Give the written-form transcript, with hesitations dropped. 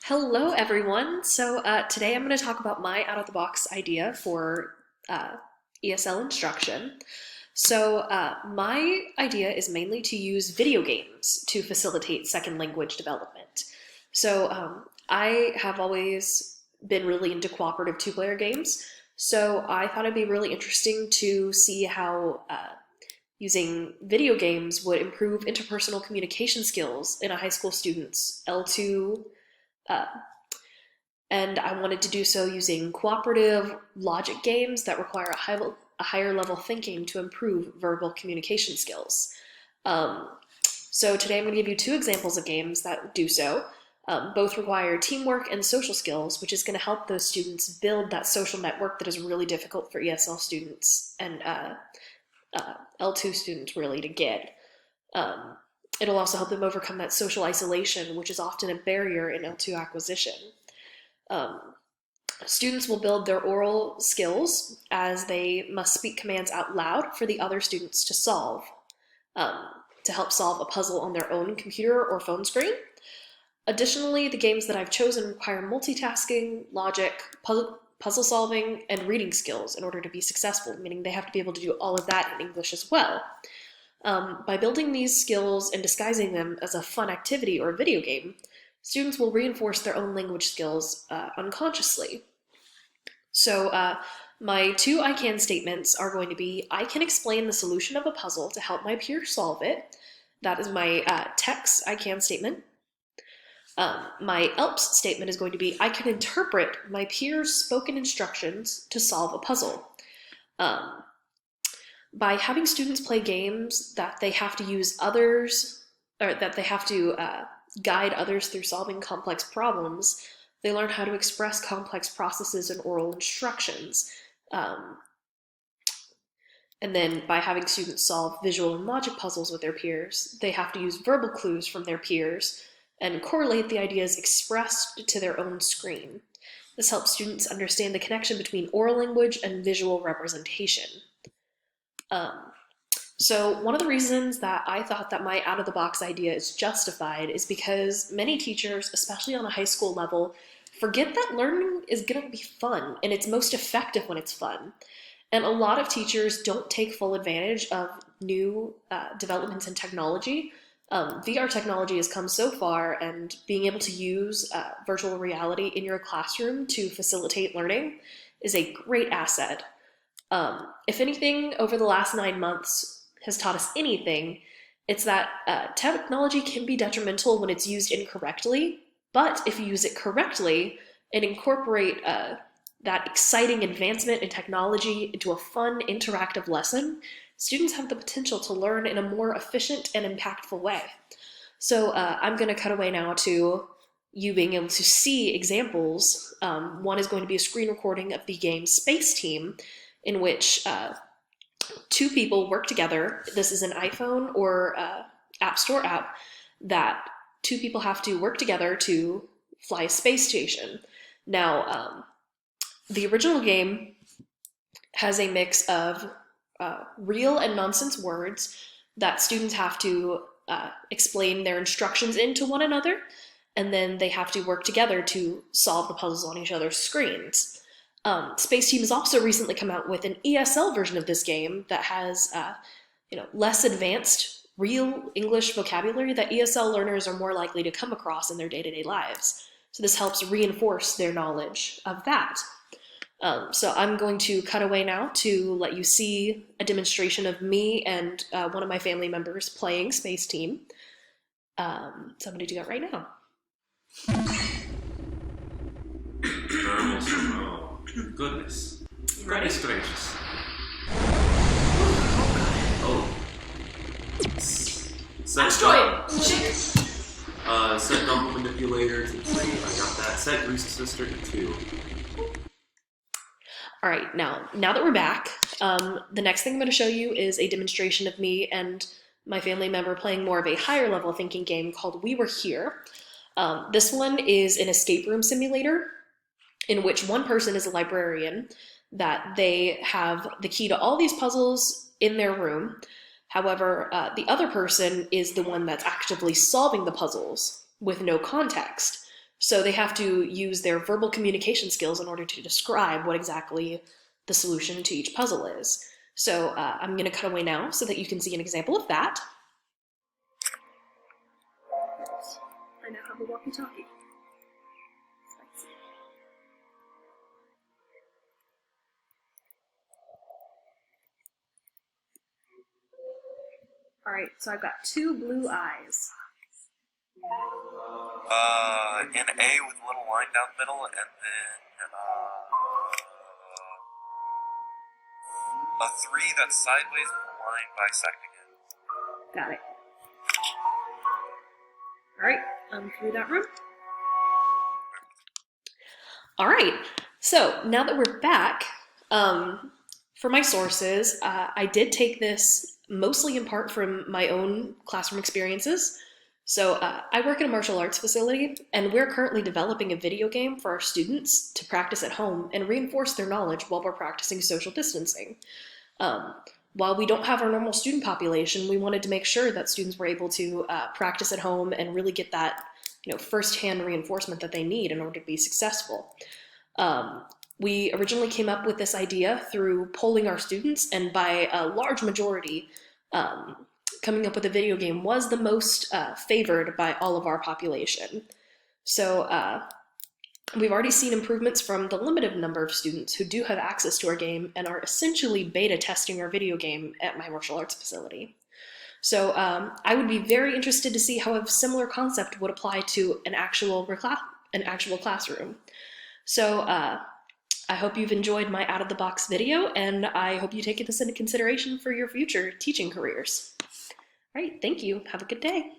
Hello, everyone. Today I'm going to talk about my out-of-the-box idea for ESL instruction. My idea is mainly to use video games to facilitate second language development. I have always been really into cooperative two-player games, so I thought it'd be really interesting to see how using video games would improve interpersonal communication skills in a high school student's L2 uh, and I wanted to do so using cooperative logic games that require a higher level thinking to improve verbal communication skills. Um, Today I'm going to give you two examples of games that do so. Both require teamwork and social skills, which is going to help those students build that social network that is really difficult for ESL students and L2 students really to get. Um, it'll also help them overcome that social isolation, which is often a barrier in L2 acquisition. Um, Students will build their oral skills as they must speak commands out loud for the other students to solve, um, to help solve a puzzle on their own computer or phone screen. Additionally, the games that I've chosen require multitasking, logic, puzzle solving, and reading skills in order to be successful, meaning they have to be able to do all of that in English as well. By building these skills and disguising them as a fun activity or video game, students will reinforce their own language skills unconsciously. My two I can statements are going to be, I can explain the solution of a puzzle to help my peer solve it. That is my text I can statement. My ELPS statement is going to be, I can interpret my peers' spoken instructions to solve a puzzle. By having students play games that they have to use others, or that they have to guide others through solving complex problems, they learn how to express complex processes in oral instructions. And then by having students solve visual and logic puzzles with their peers, they have to use verbal clues from their peers and correlate the ideas expressed to their own screen. This helps students understand the connection between oral language and visual representation. So one of the reasons that I thought that my out-of-the-box idea is justified is because many teachers, especially on a high school level, forget that learning is going to be fun, and it's most effective when it's fun. And a lot of teachers don't take full advantage of new developments in technology. VR technology has come so far, and being able to use virtual reality in your classroom to facilitate learning is a great asset. If anything, over the last 9 months has taught us anything, it's that technology can be detrimental when it's used incorrectly, but if you use it correctly and incorporate that exciting advancement in technology into a fun, interactive lesson, students have the potential to learn in a more efficient and impactful way. I'm going to cut away now to you being able to see examples. One is going to be a screen recording of the game Space Team, in which two people work together. This is an iPhone or App Store app that two people have to work together to fly a space station. Now, the original game has a mix of real and nonsense words that students have to explain their instructions into one another, and then they have to work together to solve the puzzles on each other's screens. Space Team has also recently come out with an ESL version of this game that has less advanced real English vocabulary that ESL learners are more likely to come across in their day-to-day lives. So this helps reinforce their knowledge of that. I'm going to cut away now to let you see a demonstration of me and one of my family members playing Space Team. I'm going to do that right now. Goodness. Ready? Goodness gracious. Oh. Asteroid! Set double manipulator to 3. I got that. Set grease sister to 2. All right, now that we're back, the next thing I'm going to show you is a demonstration of me and my family member playing more of a higher level thinking game called We Were Here. This one is an escape room simulator in which one person is a librarian, that they have the key to all these puzzles in their room. However, the other person is the one that's actively solving the puzzles with no context. So they have to use their verbal communication skills in order to describe what exactly the solution to each puzzle is. So I'm going to cut away now so that you can see an example of that. I now have a walkie-talkie. All right, so I've got 2 blue eyes. An A with a little line down the middle, and then a 3 that's sideways with a line bisecting it. Got it. All right, I'm through that room. All right, so now that we're back, for my sources, I did take this mostly in part from my own classroom experiences. So I work in a martial arts facility, and we're currently developing a video game for our students to practice at home and reinforce their knowledge while we're practicing social distancing. While we don't have our normal student population, we wanted to make sure that students were able to practice at home and really get that, firsthand reinforcement that they need in order to be successful. We originally came up with this idea through polling our students, and by a large majority, coming up with a video game was the most favored by all of our population. So we've already seen improvements from the limited number of students who do have access to our game and are essentially beta testing our video game at my martial arts facility. So I would be very interested to see how a similar concept would apply to an actual classroom. So I hope you've enjoyed my out-of-the-box video, and I hope you take this into consideration for your future teaching careers. All right, thank you. Have a good day.